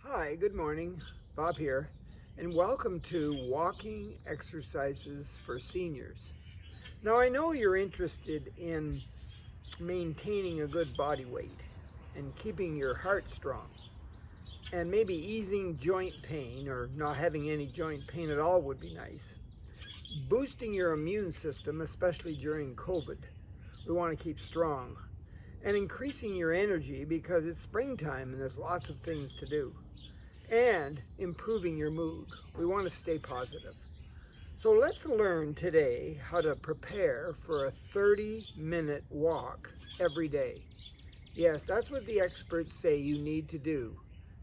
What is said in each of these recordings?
Hi, good morning. Bob here, and welcome to Walking Exercises for Seniors. Now, I know you're interested in maintaining a good body weight and keeping your heart strong, and maybe easing joint pain or not having any joint pain at all would be nice. Boosting your immune system, especially during COVID. We want to keep strong. And increasing your energy because it's springtime and there's lots of things to do. And improving your mood. We want to stay positive. So let's learn today how to prepare for a 30-minute walk every day. Yes, that's what the experts say you need to do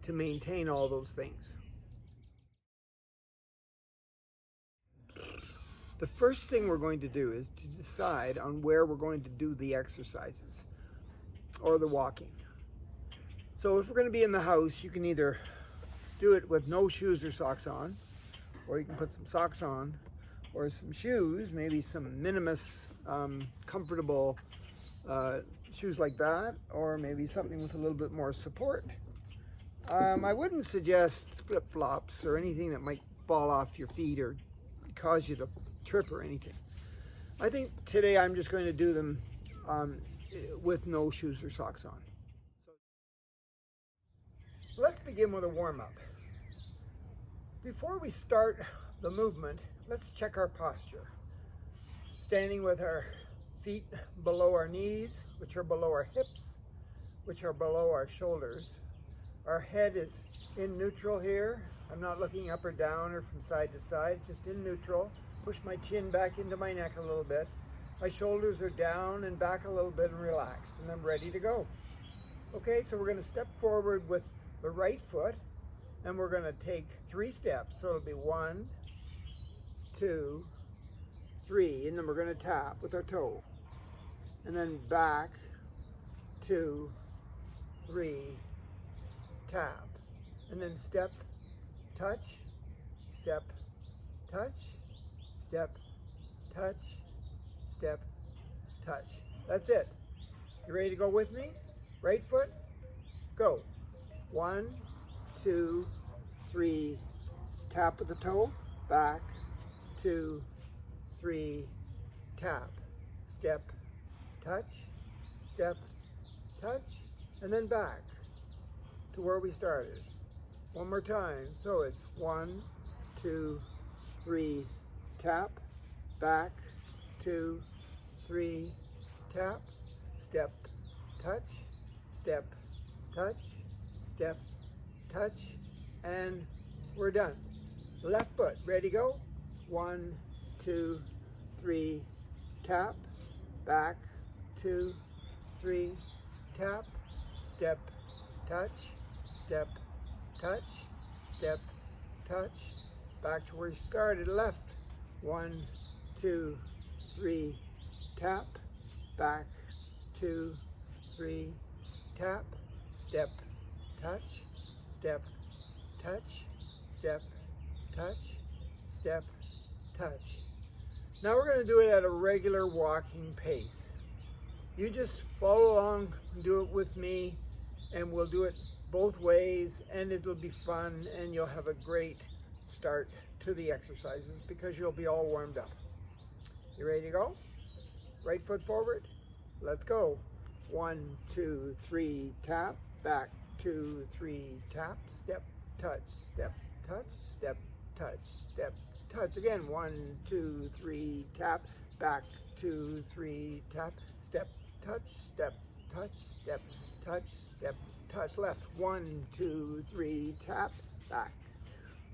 to maintain all those things. The first thing we're going to do is to decide on where we're going to do the exercises or the walking. So if we're going to be in the house, you can either do it with no shoes or socks on, or you can put some socks on, or some shoes, maybe some minimus, comfortable shoes like that, or maybe something with a little bit more support. I wouldn't suggest flip-flops or anything that might fall off your feet or cause you to trip or anything. I think today I'm just going to do them with no shoes or socks on. So let's begin with a warm-up. Before we start the movement, let's check our posture. Standing with our feet below our knees, which are below our hips, which are below our shoulders. Our head is in neutral here. I'm not looking up or down or from side to side, just in neutral. Push my chin back into my neck a little bit. My shoulders are down and back a little bit and relaxed, and I'm ready to go. Okay, so we're going to step forward with the right foot, and we're going to take 3 steps. So it'll be 1, 2, 3, and then we're going to tap with our toe. And then back, 2, 3, tap. And then step, touch, step, touch, step, touch, step, touch. That's it. You ready to go with me? Right foot, go. 1, 2, 3, tap with the toe, back, 2, 3, tap, step, touch, step, touch, and then back to where we started. One more time. So it's 1, 2, 3, tap, back, 2, 3, tap, step, touch, step, touch, step, touch, and we're done. Left foot, ready to go? 1, 2, 3, tap, back, 2, 3, tap, step, touch, step, touch, step, touch, back to where you started, left. 1, 2, 3, tap, back, 2, 3, tap, step, touch, step, touch, step, touch, step, touch. Now we're going to do it at a regular walking pace. You just follow along, do it with me, and we'll do it both ways, and it'll be fun, and you'll have a great start to the exercises because you'll be all warmed up. You ready to go? Right foot forward. Let's go. 1, 2, 3, tap, back, 2, 3, tap, step, touch, step, touch, step, touch, step, touch. Again, 1, 2, 3, tap, back, 2, 3, tap, step, touch, step, touch, step, touch, step, touch. Left. 1, 2, 3, tap, back,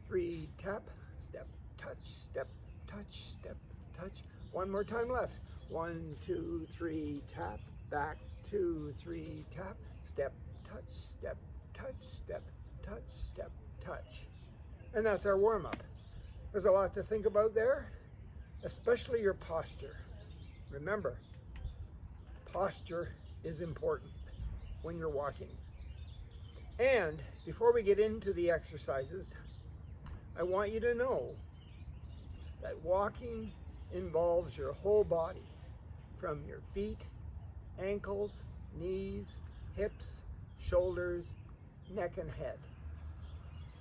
3, tap, step, touch, step, touch, step, touch. One more time left. 1, 2, 3, tap, back, 2, 3, tap, step, touch, step, touch, step, touch, step, touch. And that's our warm-up. There's a lot to think about there, especially your posture. Remember, posture is important when you're walking. And before we get into the exercises, I want you to know that walking involves your whole body, from your feet, ankles, knees, hips, shoulders, neck, and head.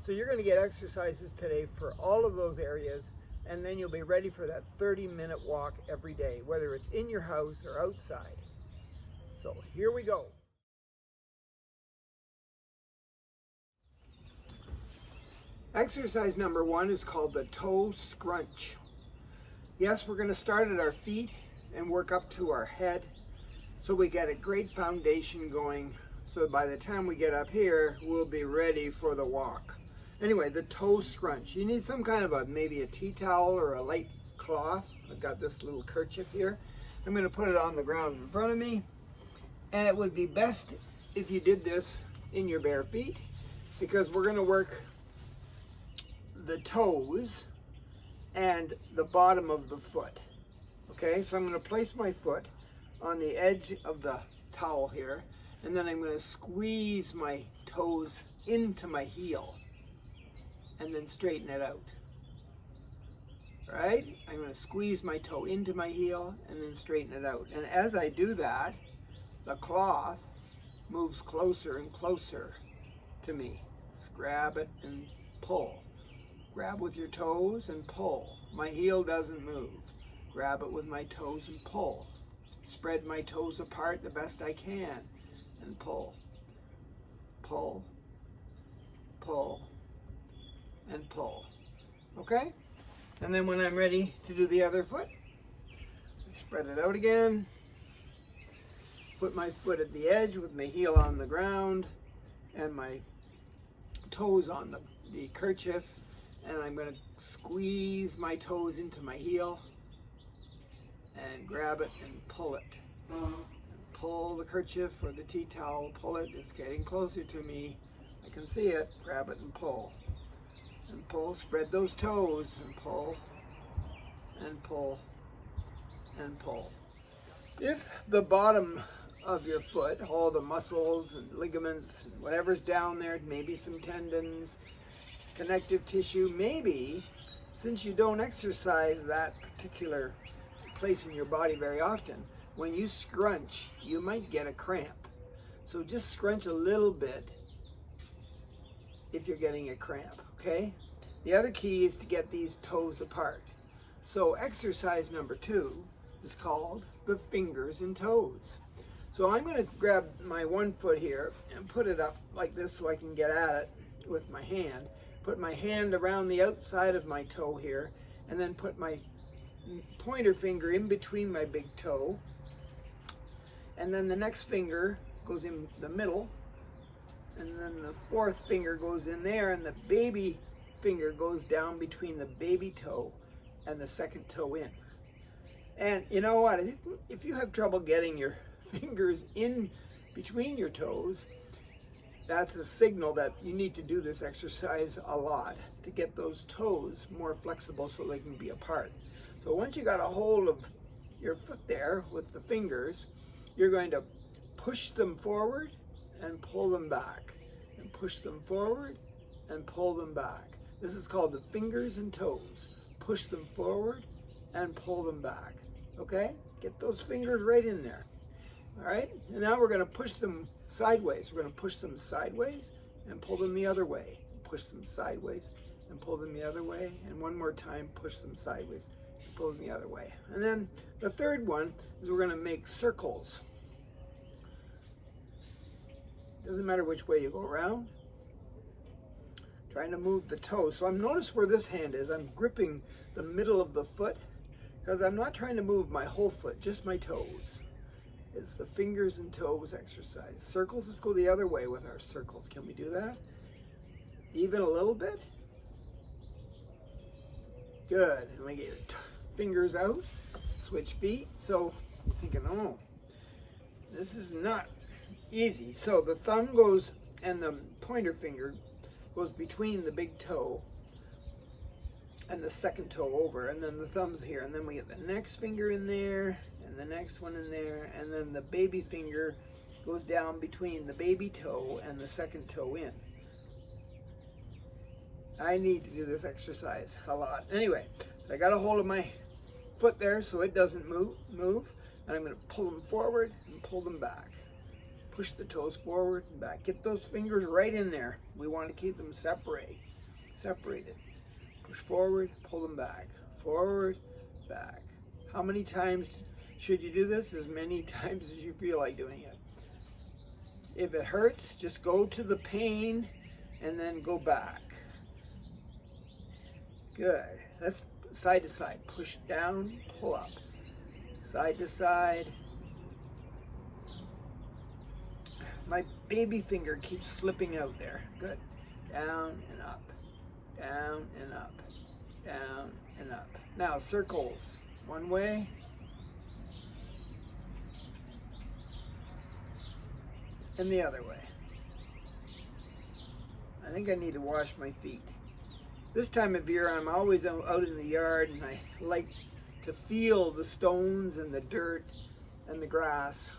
So you're going to get exercises today for all of those areas, and then you'll be ready for that 30-minute walk every day, whether it's in your house or outside. So here we go. Exercise number 1 is called the toe scrunch. Yes, we're going to start at our feet and work up to our head so we get a great foundation going, so by the time we get up here, we'll be ready for the walk. Anyway, the toe scrunch. You need some kind of maybe a tea towel or a light cloth. I've got this little kerchief here. I'm going to put it on the ground in front of me. And it would be best if you did this in your bare feet, because we're going to work the toes and the bottom of the foot. Okay, so I'm going to place my foot on the edge of the towel here, and then I'm going to squeeze my toes into my heel and then straighten it out. Right? I'm going to squeeze my toe into my heel and then straighten it out. And as I do that, the cloth moves closer and closer to me. Just grab it and pull. Grab with your toes and pull. My heel doesn't move. Grab it with my toes and pull. Spread my toes apart the best I can and pull. Pull, pull, and pull. Okay? And then when I'm ready to do the other foot, I spread it out again. Put my foot at the edge with my heel on the ground and my toes on the kerchief. And I'm going to squeeze my toes into my heel and grab it and pull it. And pull the kerchief or the tea towel, pull it. It's getting closer to me. I can see it. Grab it and pull. And pull. Spread those toes and pull and pull and pull. If the bottom of your foot, all the muscles and ligaments and whatever's down there, maybe some tendons, connective tissue, maybe since you don't exercise that particular place in your body very often, when you scrunch, you might get a cramp. So just scrunch a little bit if you're getting a cramp, okay? The other key is to get these toes apart. So exercise number 2 is called the fingers and toes. So I'm going to grab my one foot here and put it up like this so I can get at it with my hand. Put my hand around the outside of my toe here, and then put my pointer finger in between my big toe, and then the next finger goes in the middle, and then the fourth finger goes in there, and the baby finger goes down between the baby toe and the second toe in. And you know what, if you have trouble getting your fingers in between your toes, that's a signal that you need to do this exercise a lot to get those toes more flexible so they can be apart. So once you got a hold of your foot there with the fingers, you're going to push them forward and pull them back, and push them forward and pull them back. This is called the fingers and toes. Push them forward and pull them back. Okay? Get those fingers right in there. All right? And now we're going to push them sideways. We're going to push them sideways and pull them the other way. Push them sideways and pull them the other way. And one more time, push them sideways and pull them the other way. And then the third one is we're going to make circles. Doesn't matter which way you go around. Trying to move the toes. So notice where this hand is. I'm gripping the middle of the foot because I'm not trying to move my whole foot, just my toes. It's the fingers and toes exercise. Circles, let's go the other way with our circles. Can we do that? Even a little bit? Good. And we get your fingers out, switch feet. So you're thinking, oh, this is not easy. So the thumb goes, and the pointer finger goes between the big toe and the second toe over, and then the thumb's here, and then we get the next finger in there, and the next one in there, and then the baby finger goes down between the baby toe and the second toe in. I need to do this exercise a lot. Anyway, I got a hold of my foot there so it doesn't move, and I'm going to pull them forward and pull them back. Push the toes forward and back. Get those fingers right in there. We want to keep them separate. separated. Push forward, pull them back. Forward, back. How many times should you do this? As many times as you feel like doing it. If it hurts, just go to the pain and then go back. Good. That's side to side. Push down, pull up. Side to side. My baby finger keeps slipping out there. Good. Down and up. Down and up. Down and up. Now circles. One way. And the other way. I think I need to wash my feet. This time of year I'm always out in the yard and I like to feel the stones and the dirt and the grass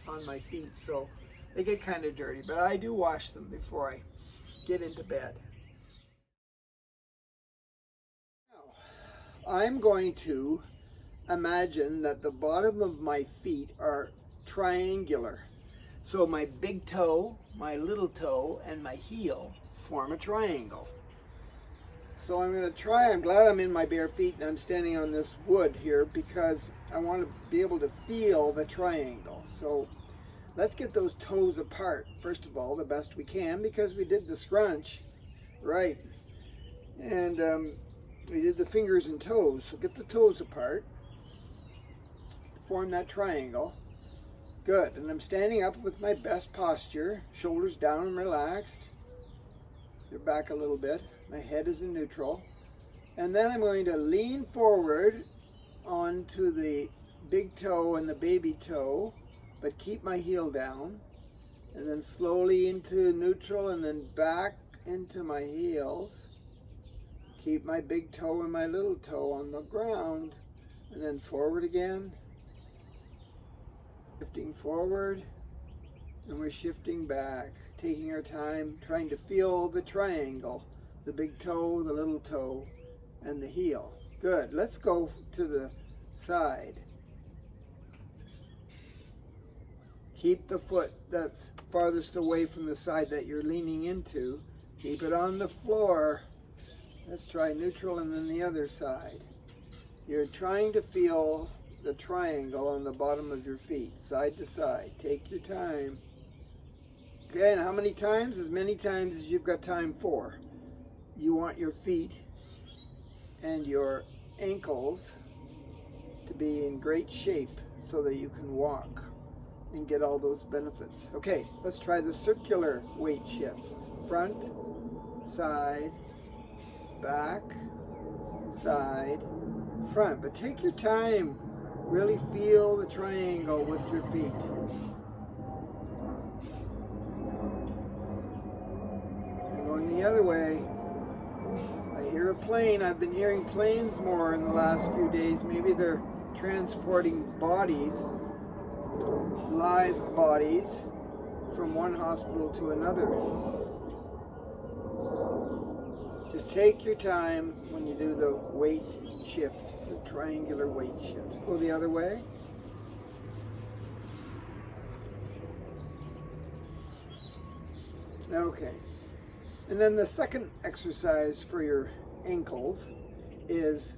on my feet, so they get kind of dirty, but I do wash them before I get into bed. Now, I'm going to imagine that the bottom of my feet are triangular. So my big toe, my little toe, and my heel form a triangle. So I'm going to try. I'm glad I'm in my bare feet and I'm standing on this wood here because I want to be able to feel the triangle. So let's get those toes apart, first of all, the best we can, because we did the scrunch, right? And we did the fingers and toes. So get the toes apart, form that triangle. Good. And I'm standing up with my best posture, shoulders down and relaxed. They're back a little bit. My head is in neutral. And then I'm going to lean forward onto the big toe and the baby toe, but keep my heel down. And then slowly into neutral and then back into my heels. Keep my big toe and my little toe on the ground. And then forward again. Shifting forward, and we're shifting back, taking our time, trying to feel the triangle, the big toe, the little toe, and the heel. Good. Let's go to the side. Keep the foot that's farthest away from the side that you're leaning into. Keep it on the floor. Let's try neutral and then the other side. You're trying to feel the triangle on the bottom of your feet, side to side. Take your time. Okay, and how many times? As many times as you've got time for. You want your feet and your ankles to be in great shape so that you can walk and get all those benefits. Okay, let's try the circular weight shift. Front, side, back, side, front. But take your time. Really feel the triangle with your feet. And going the other way, I hear a plane. I've been hearing planes more in the last few days. Maybe they're transporting bodies, live bodies, from one hospital to another. Just take your time when you do the weight shift, the triangular weight shift. Go the other way. Okay. And then the second exercise for your ankles is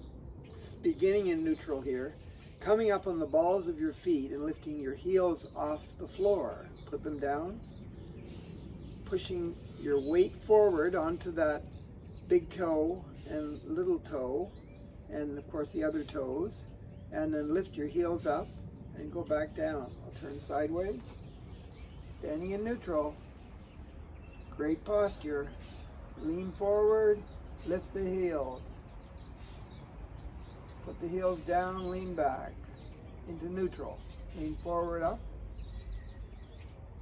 beginning in neutral here, coming up on the balls of your feet and lifting your heels off the floor. Put them down, pushing your weight forward onto that big toe and little toe, and of course the other toes, and then lift your heels up and go back down. I'll turn sideways, standing in neutral. Great posture. Lean forward, lift the heels. Put the heels down, lean back into neutral. Lean forward, up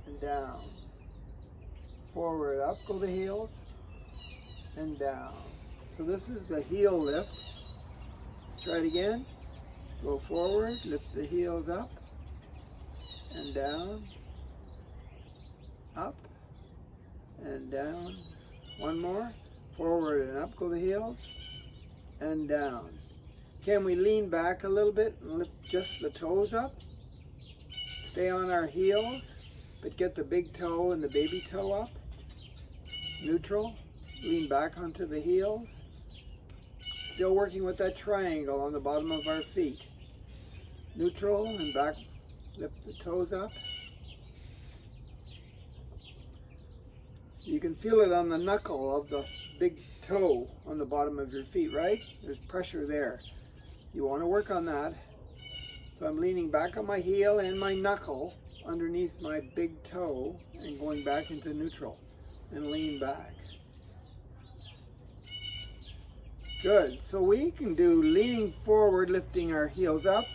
and down. Forward, up go the heels and down. So this is the heel lift. Let's try it again. Go forward, lift the heels up and down, up and down. One more. Forward and up go the heels and down. Can we lean back a little bit and lift just the toes up? Stay on our heels, but get the big toe and the baby toe up. Neutral. Lean back onto the heels. Still working with that triangle on the bottom of our feet. Neutral and back, lift the toes up. You can feel it on the knuckle of the big toe on the bottom of your feet, right? There's pressure there. You want to work on that. So I'm leaning back on my heel and my knuckle underneath my big toe and going back into neutral and lean back. Good. So we can do leaning forward, lifting our heels up,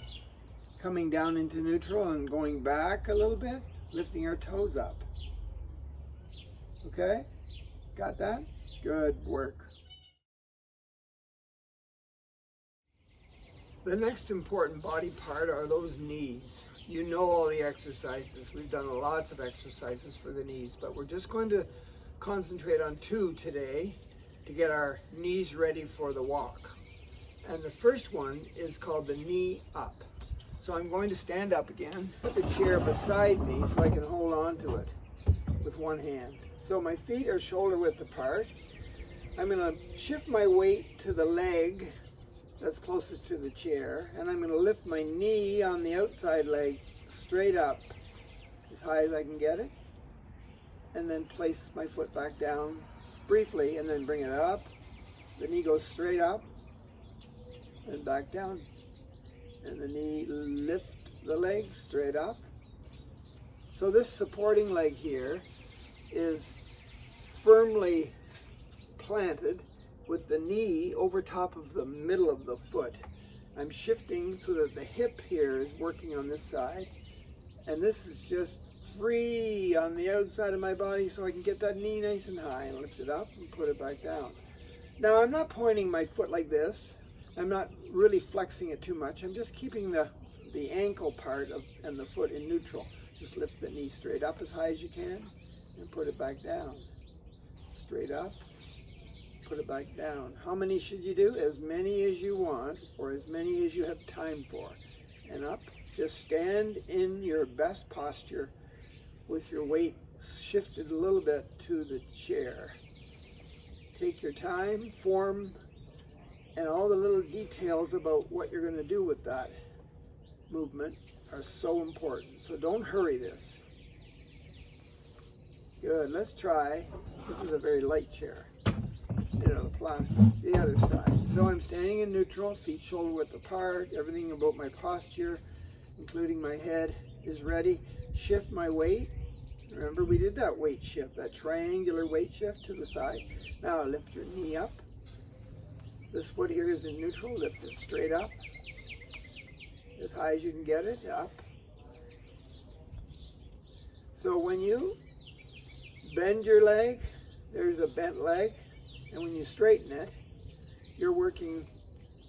coming down into neutral and going back a little bit, lifting our toes up. Okay? Got that? Good work. The next important body part are those knees. You know all the exercises. We've done lots of exercises for the knees, but we're just going to concentrate on 2 today to get our knees ready for the walk. And the first one is called the knee up. So I'm going to stand up again, put the chair beside me so I can hold on to it with one hand. So my feet are shoulder width apart. I'm going to shift my weight to the leg that's closest to the chair, and I'm going to lift my knee on the outside leg straight up as high as I can get it, and then place my foot back down briefly and then bring it up. The knee goes straight up and back down, and the knee lift the leg straight up. So this supporting leg here is firmly planted with the knee over top of the middle of the foot. I'm shifting so that the hip here is working on this side, and this is just free on the outside of my body so I can get that knee nice and high and lift it up and put it back down. Now I'm not pointing my foot like this. I'm not really flexing it too much. I'm just keeping the ankle part and the foot in neutral. Just lift the knee straight up as high as you can and put it back down. Straight up, put it back down. How many should you do? As many as you want, or as many as you have time for. And up, just stand in your best posture with your weight shifted a little bit to the chair. Take your time, form, and all the little details about what you're going to do with that movement are so important. So don't hurry this. Good, let's try. This is a very light chair. It's made out of plastic. The other side. So I'm standing in neutral, feet shoulder width apart. Everything about my posture, including my head, is ready. Shift my weight. Remember we did that weight shift, that triangular weight shift to the side. Now lift your knee up. This foot here is in neutral. Lift it straight up. As high as you can get it, up. So when you bend your leg, there's a bent leg, and when you straighten it, you're working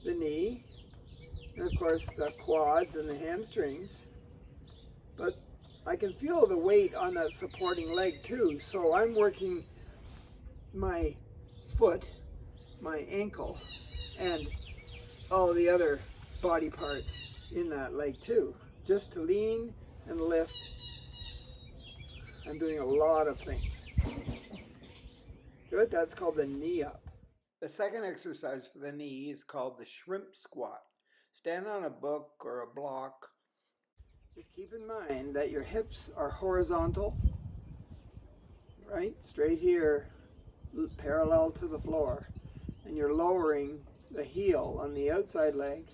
the knee, and of course the quads and the hamstrings. But I can feel the weight on that supporting leg too, so I'm working my foot, my ankle, and all the other body parts in that leg too, just to lean and lift. I'm doing a lot of things. Good, that's called the knee up. The second exercise for the knee is called the shrimp squat. Stand on a book or a block. Just keep in mind that your hips are horizontal, right? Straight here, parallel to the floor. And you're lowering the heel on the outside leg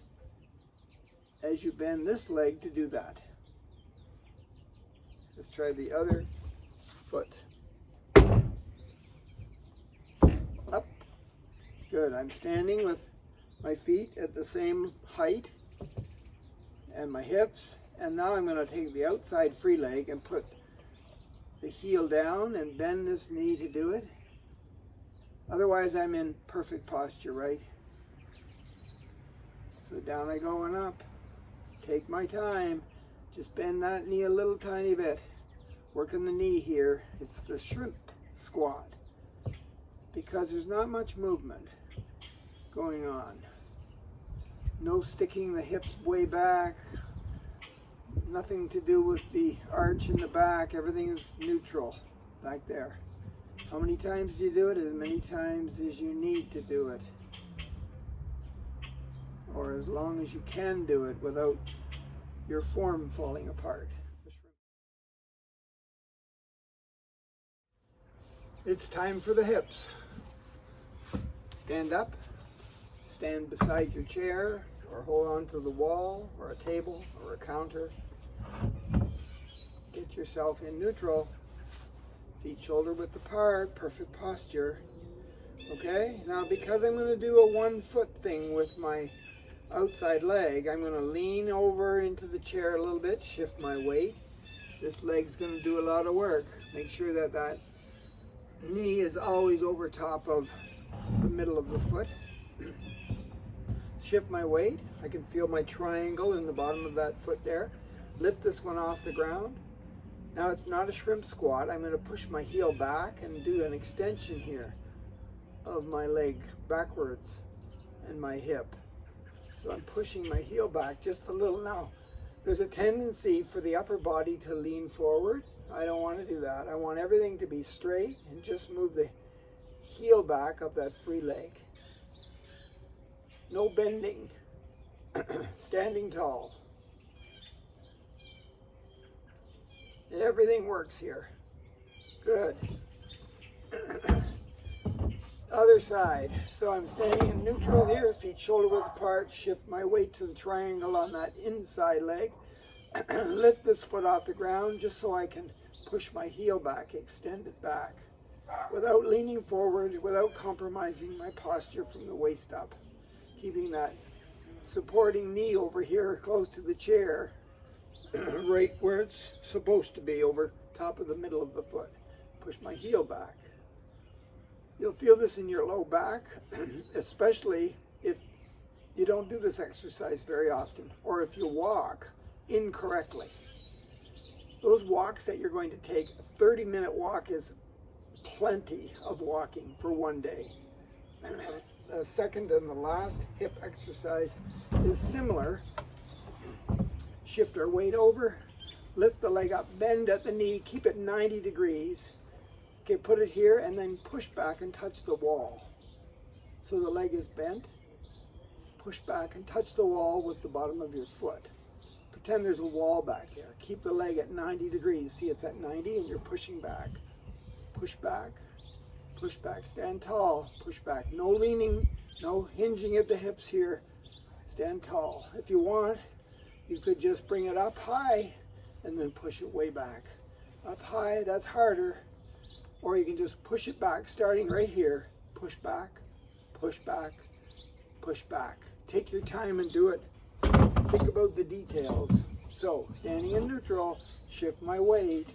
as you bend this leg to do that. Let's try the other foot. Up. Good. I'm standing with my feet at the same height and my hips. And now I'm going to take the outside free leg and put the heel down and bend this knee to do it. Otherwise I'm in perfect posture, right? So down I go and up. Take my time. Just bend that knee a little tiny bit. Working the knee here. It's the shrimp squat. Because there's not much movement going on. No sticking the hips way back. Nothing to do with the arch in the back. Everything is neutral back there. How many times do you do it? As many times as you need to do it. Or as long as you can do it without your form falling apart. It's time for the hips. Stand up, stand beside your chair, or hold on to the wall, or a table, or a counter. Get yourself in neutral. Feet shoulder width apart, perfect posture. Okay, now because I'm going to do a 1 foot thing with my outside leg, I'm going to lean over into the chair a little bit, shift my weight. This leg's going to do a lot of work. Make sure that that knee is always over top of the middle of the foot. Shift my weight. I can feel my triangle in the bottom of that foot there. Lift this one off the ground. Now it's not a shrimp squat. I'm going to push my heel back and do an extension here of my leg backwards and my hip. So I'm pushing my heel back just a little. Now, there's a tendency for the upper body to lean forward. I don't want to do that. I want everything to be straight and just move the heel back of that free leg. No bending. Standing tall. Everything works here. Good. Other side. So I'm standing in neutral here, feet shoulder width apart, shift my weight to the triangle on that inside leg. Lift this foot off the ground just so I can push my heel back, extend it back without leaning forward, without compromising my posture from the waist up. Keeping that supporting knee over here close to the chair, right where it's supposed to be, over top of the middle of the foot. Push my heel back. You'll feel this in your low back, especially if you don't do this exercise very often, or if you walk incorrectly. Those walks that you're going to take, a 30-minute walk is plenty of walking for one day. The second and the last hip exercise is similar. Shift our weight over, lift the leg up, bend at the knee, keep it 90 degrees. Okay, put it here and then push back and touch the wall. So the leg is bent, push back and touch the wall with the bottom of your foot. Pretend there's a wall back there. Keep the leg at 90 degrees. See, it's at 90 and you're pushing back. Push back, push back, stand tall, push back. No leaning, no hinging at the hips here. Stand tall. If you want, you could just bring it up high and then push it way back. Up high, that's harder. Or you can just push it back, starting right here. Push back, push back, push back. Take your time and do it. Think about the details. So, standing in neutral, shift my weight,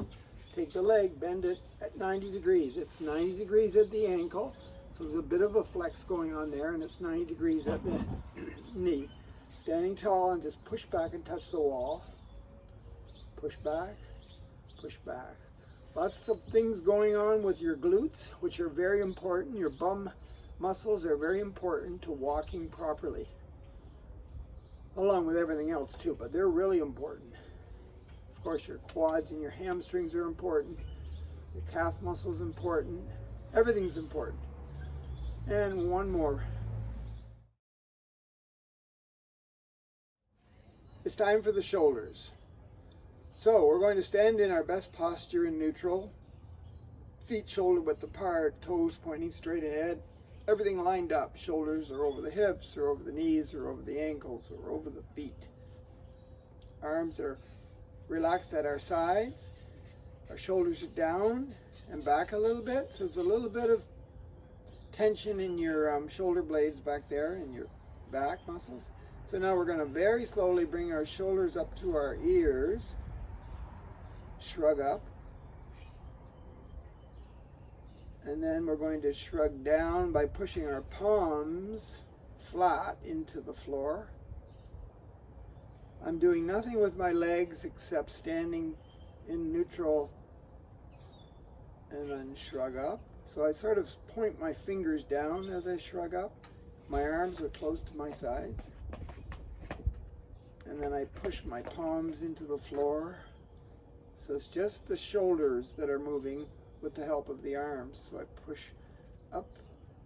take the leg, bend it at 90 degrees. It's 90 degrees at the ankle, so there's a bit of a flex going on there, and it's 90 degrees at the knee. Standing tall and just push back and touch the wall. Push back, push back. Lots of things going on with your glutes, which are very important. Your bum muscles are very important to walking properly, along with everything else too, but they're really important. Of course, your quads and your hamstrings are important. Your calf muscles important. Everything's important. And one more. It's time for the shoulders. So we're going to stand in our best posture in neutral. Feet shoulder width apart, toes pointing straight ahead. Everything lined up. Shoulders are over the hips, or over the knees, or over the ankles, or over the feet. Arms are relaxed at our sides. Our shoulders are down and back a little bit. So there's a little bit of tension in your shoulder blades back there, in your back muscles. So now we're going to very slowly bring our shoulders up to our ears. Shrug up. And then we're going to shrug down by pushing our palms flat into the floor. I'm doing nothing with my legs except standing in neutral and then shrug up. So I sort of point my fingers down as I shrug up. My arms are close to my sides. And then I push my palms into the floor. So it's just the shoulders that are moving with the help of the arms. So I push up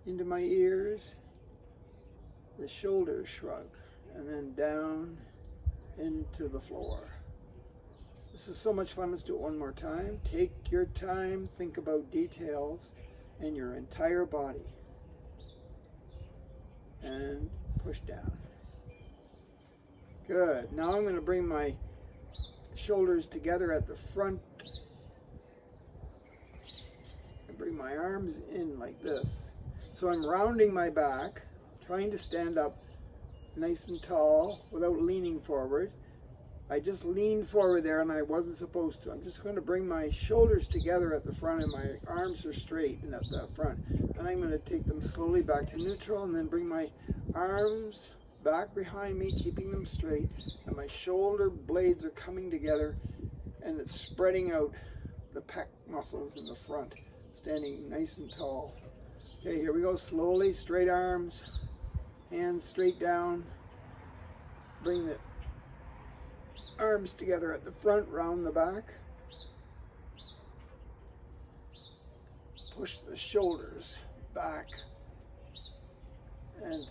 into my ears, the shoulders shrug, and then down into the floor. This is so much fun. Let's do it one more time. Take your time, think about details in your entire body. And push down. Good. Now I'm going to bring my shoulders together at the front and bring my arms in like this. So I'm rounding my back, trying to stand up nice and tall without leaning forward. I just leaned forward there and I wasn't supposed to. I'm just going to bring my shoulders together at the front and my arms are straight and at the front. And I'm going to take them slowly back to neutral and then bring my arms back behind me, keeping them straight. And my shoulder blades are coming together and it's spreading out the pec muscles in the front, standing nice and tall. Okay, here we go. Slowly, straight arms, hands straight down. Bring the arms together at the front, round the back. Push the shoulders back. And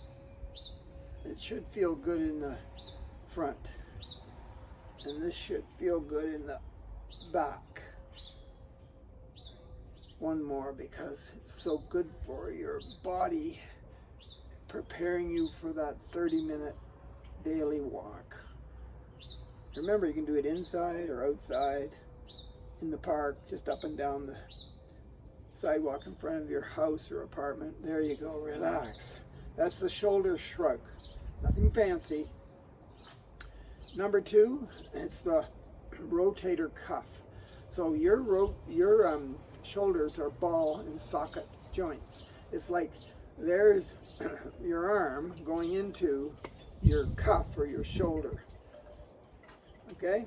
it should feel good in the front. And this should feel good in the back. One more because it's so good for your body, preparing you for that 30-minute daily walk. Remember, you can do it inside or outside, in the park, just up and down the sidewalk in front of your house or apartment. There you go, relax. That's the shoulder shrug. Nothing fancy. Number 2, it's the rotator cuff. So your shoulders are ball and socket joints. It's like there's your arm going into your cuff or your shoulder. Okay,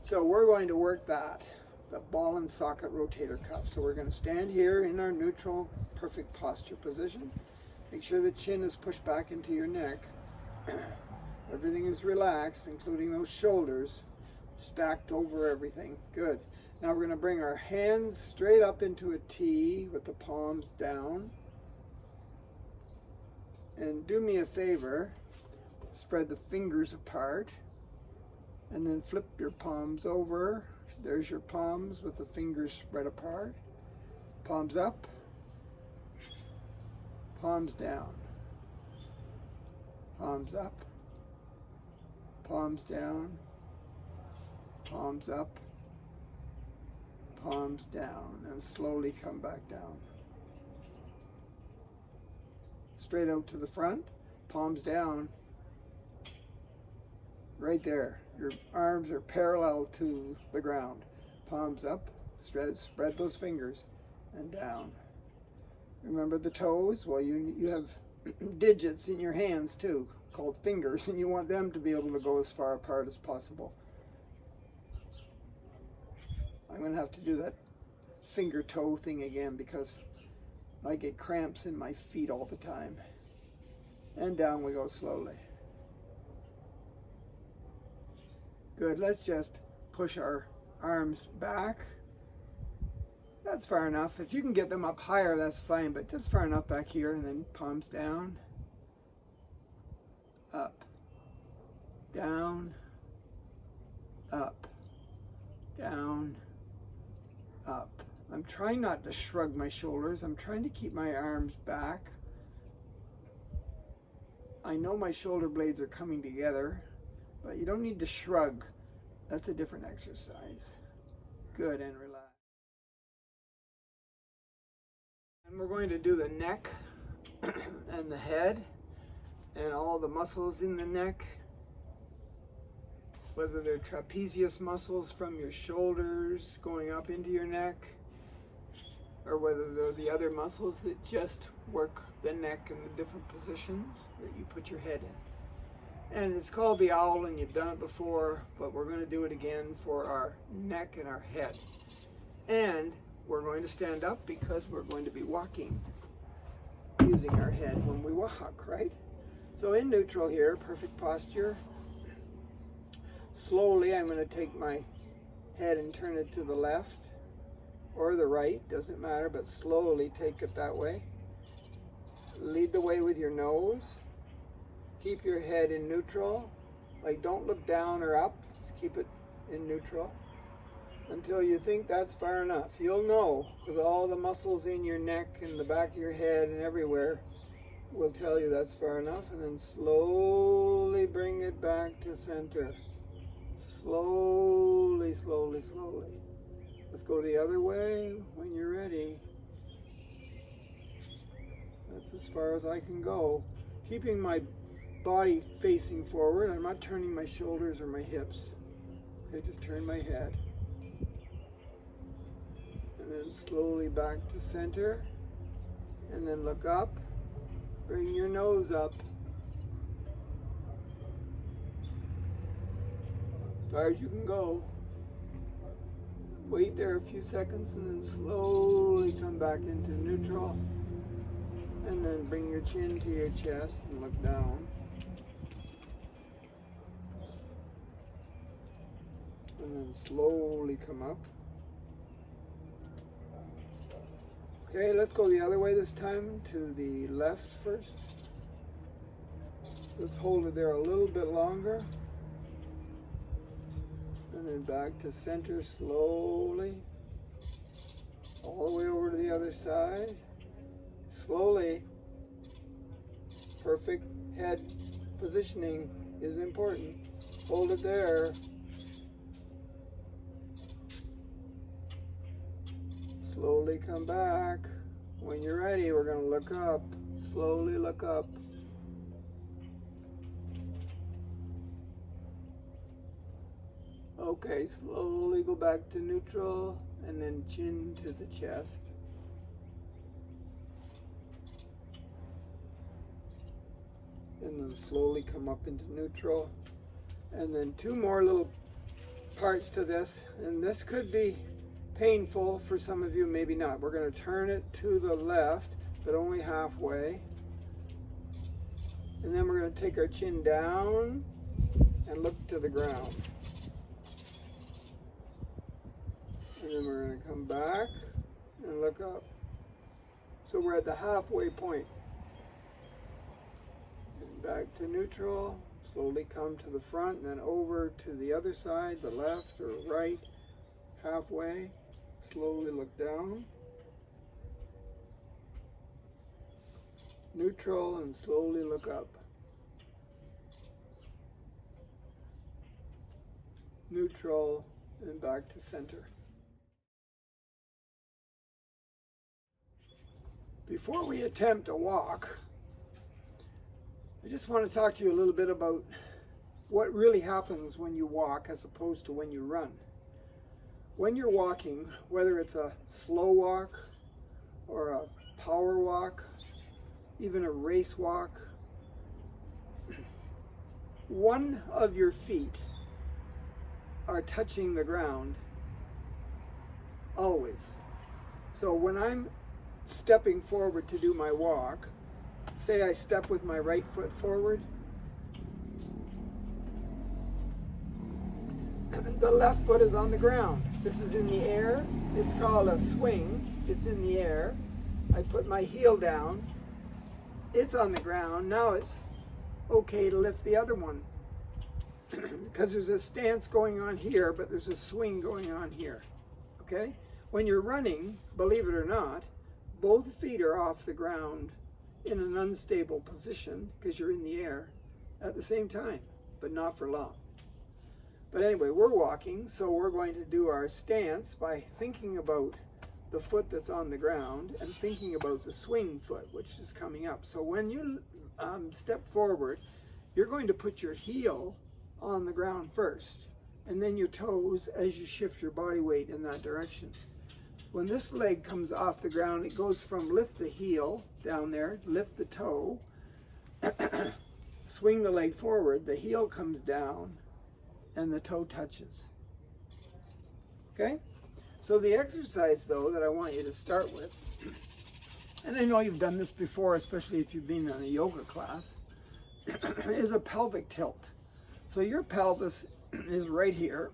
so we're going to work that, the ball and socket rotator cuff. So we're going to stand here in our neutral, perfect posture position. Make sure the chin is pushed back into your neck. Everything is relaxed, including those shoulders stacked over everything. Good. Now we're going to bring our hands straight up into a T with the palms down. And do me a favor, spread the fingers apart. And then flip your palms over. There's your palms with the fingers spread apart. Palms up. Palms down. Palms up. Palms down. Palms up. Palms down. And slowly come back down. Straight out to the front. Palms down. Right there. Your arms are parallel to the ground. Palms up, spread those fingers, and down. Remember the toes? Well, you have digits in your hands too, called fingers, and you want them to be able to go as far apart as possible. I'm going to have to do that finger toe thing again because I get cramps in my feet all the time. And down we go slowly. Good, let's just push our arms back. That's far enough. If you can get them up higher, that's fine, but just far enough back here, and then palms down, up, down, up, down, up. I'm trying not to shrug my shoulders. I'm trying to keep my arms back. I know my shoulder blades are coming together, but you don't need to shrug. That's a different exercise. Good, and relax. And we're going to do the neck and the head and all the muscles in the neck, whether they're trapezius muscles from your shoulders going up into your neck, or whether they're the other muscles that just work the neck in the different positions that you put your head in. And it's called the owl, and you've done it before, but we're going to do it again for our neck and our head. And we're going to stand up because we're going to be walking using our head when we walk, right? So in neutral here, perfect posture. Slowly, I'm going to take my head and turn it to the left. or the right, doesn't matter, but slowly take it that way. Lead the way with your nose. Keep your head in neutral. Like, don't look down or up, just keep it in neutral until you think that's far enough. You'll know, because all the muscles in your neck and the back of your head and everywhere will tell you that's far enough, and then slowly bring it back to center. Slowly, slowly, slowly. Let's go the other way when you're ready. That's as far as I can go. Keeping my body facing forward. I'm not turning my shoulders or my hips. Okay, just turn my head. And then slowly back to center. And then look up. Bring your nose up. As far as you can go. Wait there a few seconds and then slowly come back into neutral. And then bring your chin to your chest and look down. And then slowly come up. Okay, let's go the other way this time, to the left first. Let's hold it there a little bit longer. And then back to center slowly. All the way over to the other side. Slowly. Perfect head positioning is important. Hold it there. Slowly come back. When you're ready, we're going to look up. Slowly look up. Okay, slowly go back to neutral and then chin to the chest. And then slowly come up into neutral. And then two more little parts to this. And this could be painful for some of you, maybe not. We're going to turn it to the left, but only halfway. And then we're going to take our chin down and look to the ground. And then we're going to come back and look up. So we're at the halfway point. And back to neutral. Slowly come to the front and then over to the other side, the left or right. Halfway. Slowly look down. Neutral and slowly look up. Neutral and back to center. Before we attempt a walk, I just want to talk to you a little bit about what really happens when you walk as opposed to when you run. When you're walking, whether it's a slow walk or a power walk, even a race walk, one of your feet are touching the ground always. So when I'm stepping forward to do my walk, say I step with my right foot forward, the left foot is on the ground. This is in the air. It's called a swing. It's in the air. I put my heel down. It's on the ground. Now it's okay to lift the other one because there's a stance going on here, but there's a swing going on here. Okay? When you're running, believe it or not, both feet are off the ground in an unstable position because you're in the air at the same time, but not for long. But anyway, we're walking, so we're going to do our stance by thinking about the foot that's on the ground and thinking about the swing foot, which is coming up. So when you step forward, you're going to put your heel on the ground first, and then your toes as you shift your body weight in that direction. When this leg comes off the ground, it goes from lift the heel down there, lift the toe, swing the leg forward, the heel comes down, and the toe touches. Okay? So the exercise, though, that I want you to start with, and I know you've done this before, especially if you've been in a yoga class, is a pelvic tilt. So your pelvis is right here,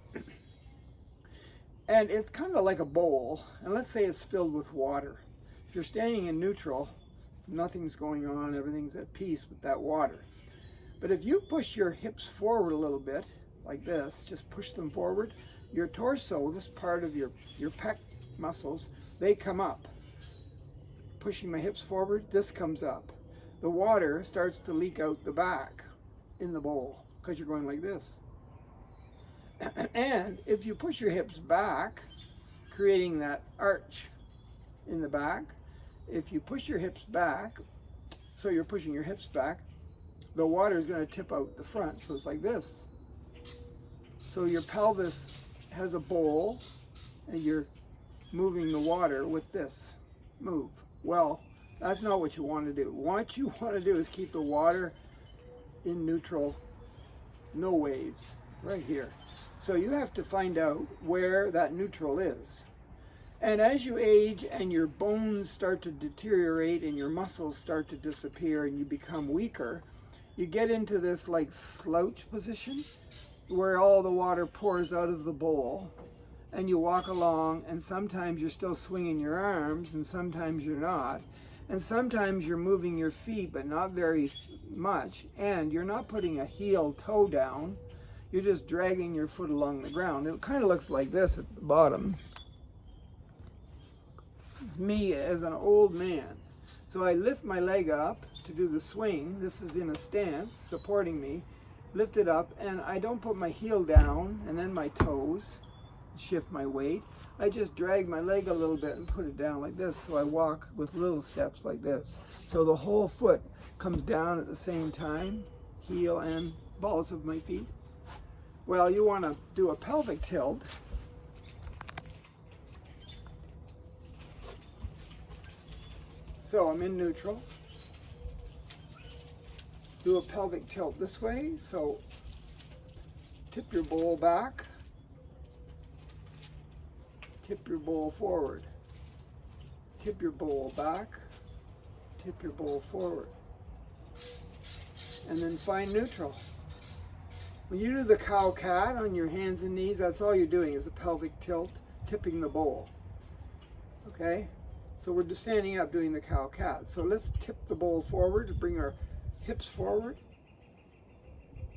And it's kind of like a bowl, and let's say it's filled with water. If you're standing in neutral, nothing's going on, everything's at peace with that water. But if you push your hips forward a little bit, like this, just push them forward, your torso, this part of your pec muscles, they come up. Pushing my hips forward, this comes up. The water starts to leak out the back in the bowl because you're going like this. And if you push your hips back, creating that arch in the back, if you push your hips back, so you're pushing your hips back, the water is going to tip out the front. So it's like this. So your pelvis has a bowl, and you're moving the water with this move. Well, that's not what you want to do. What you want to do is keep the water in neutral, no waves, right here. So you have to find out where that neutral is. And as you age and your bones start to deteriorate and your muscles start to disappear and you become weaker, you get into this like slouch position where all the water pours out of the bowl, and you walk along, and sometimes you're still swinging your arms and sometimes you're not, and sometimes you're moving your feet but not very much, and you're not putting a heel toe down, you're just dragging your foot along the ground. It kind of looks like this at the bottom. This is me as an old man. So I lift my leg up to do the swing. This is in a stance supporting me. Lift it up, and I don't put my heel down and then my toes, shift my weight. I just drag my leg a little bit and put it down like this. So I walk with little steps like this. So the whole foot comes down at the same time, heel and balls of my feet. Well, you want to do a pelvic tilt. So I'm in neutral. Do a pelvic tilt this way. So tip your bowl back. Tip your bowl forward. Tip your bowl back. Tip your bowl forward. And then find neutral. When you do the cow-cat on your hands and knees, that's all you're doing is a pelvic tilt, tipping the bowl. Okay? So we're just standing up doing the cow-cat. So let's tip the bowl forward, bring our hips forward,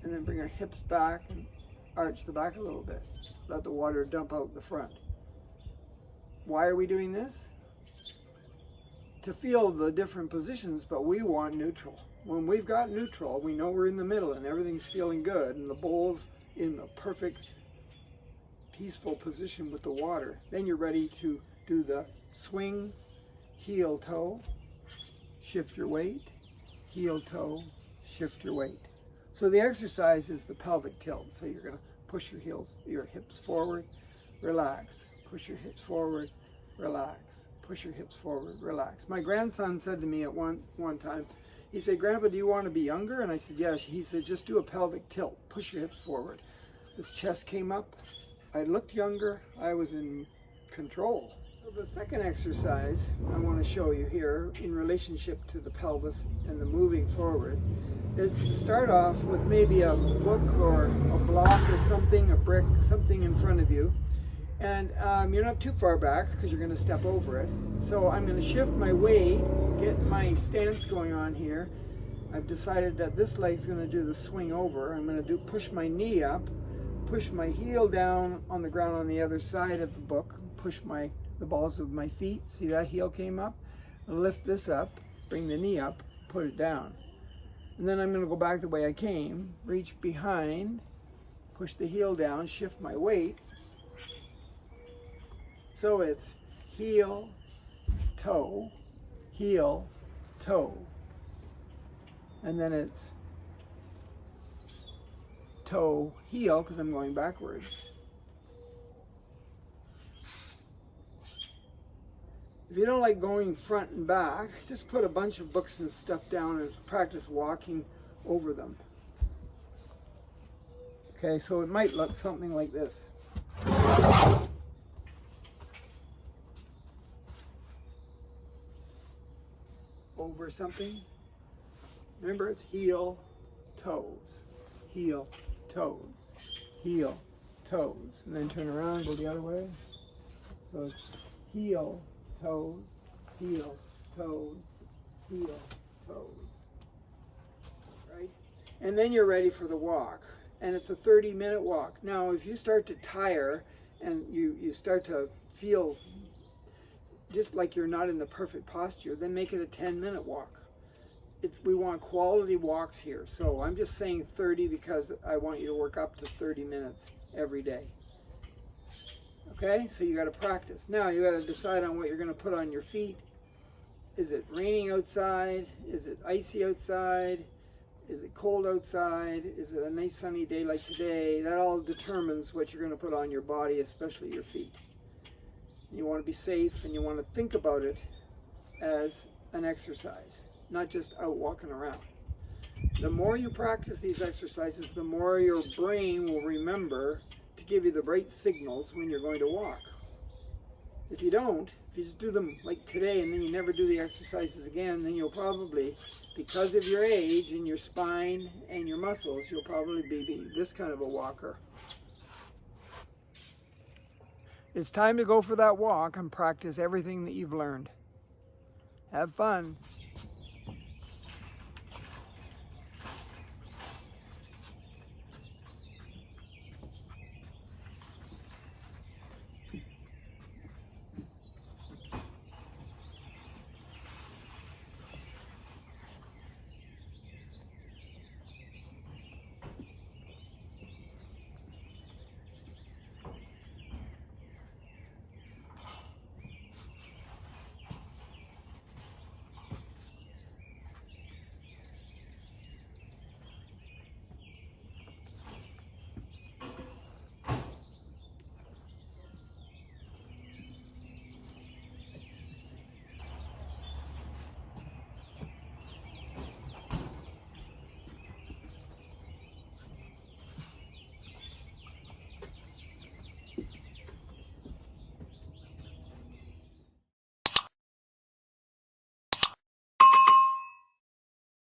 and then bring our hips back and arch the back a little bit. Let the water dump out the front. Why are we doing this? To feel the different positions, but we want neutral. When we've got neutral, we know we're in the middle and everything's feeling good and the bowl's in the perfect peaceful position with the water. Then you're ready to do the swing, heel toe, shift your weight, heel toe, shift your weight. So the exercise is the pelvic tilt. So you're going to push your hips forward, relax, push your hips forward, relax, push your hips forward, relax. My grandson said to me at one time, he said, "Grandpa, do you want to be younger?" And I said, "Yes." He said, "Just do a pelvic tilt. Push your hips forward." His chest came up. I looked younger. I was in control. So the second exercise I want to show you here in relationship to the pelvis and the moving forward is to start off with maybe a book or a block or something, a brick, something in front of you. And you're not too far back because you're going to step over it. So I'm going to shift my weight, get my stance going on here. I've decided that this leg's going to do the swing over. I'm going to push my knee up, push my heel down on the ground on the other side of the book, push the balls of my feet. See that heel came up? I'll lift this up, bring the knee up, put it down. And then I'm going to go back the way I came, reach behind, push the heel down, shift my weight. So it's heel, toe, heel, toe. And then it's toe, heel, because I'm going backwards. If you don't like going front and back, just put a bunch of books and stuff down and practice walking over them. Okay, so it might look something like this. Over something. Remember, it's heel, toes, heel, toes, heel, toes. And then turn around, go the other way. So it's heel, toes, heel, toes, heel, toes. Right? And then you're ready for the walk. And it's a 30-minute walk. Now, if you start to tire and you start to feel just like you're not in the perfect posture, then make it a 10-minute walk. We want quality walks here. So I'm just saying 30 because I want you to work up to 30 minutes every day. Okay, so you got to practice. Now you got to decide on what you're going to put on your feet. Is it raining outside? Is it icy outside? Is it cold outside? Is it a nice sunny day like today? That all determines what you're going to put on your body, especially your feet. You want to be safe and you want to think about it as an exercise, not just out walking around. The more you practice these exercises, the more your brain will remember to give you the right signals when you're going to walk. If you don't, if you just do them like today and then you never do the exercises again, then you'll probably, because of your age and your spine and your muscles, you'll probably be this kind of a walker. It's time to go for that walk and practice everything that you've learned. Have fun.